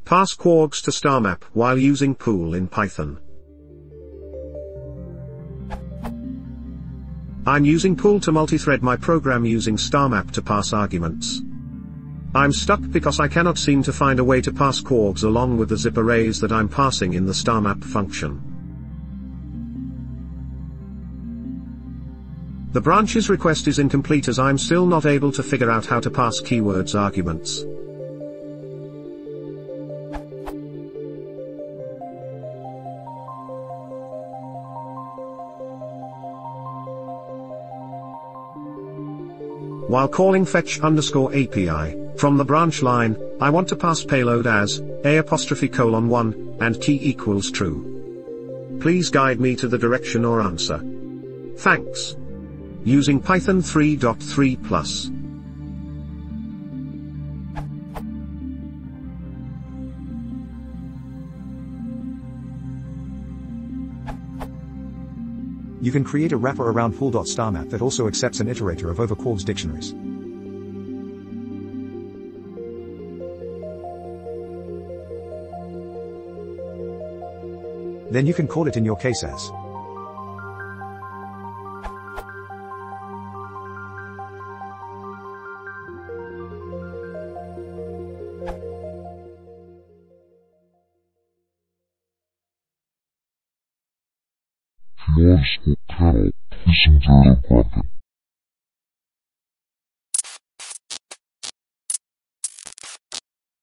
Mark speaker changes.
Speaker 1: Pass Kwargs to Starmap while using pool in Python. I'm using pool to multithread my program using Starmap to pass arguments. I'm stuck because I cannot seem to find a way to pass Kwargs along with the zip arrays that I'm passing in the Starmap function. The branch's request is incomplete as I'm still not able to figure out how to pass keywords arguments. While calling fetch_API, from the branch line, I want to pass payload as A':1 and key equals true. Please guide me to the direction or answer. Thanks. Using Python 3.3+.
Speaker 2: You can create a wrapper around pool.starmap that also accepts an iterator of over Kwargs dictionaries. Then you can call it in your case as
Speaker 3: Kwargs or Carol, please enter the bracket.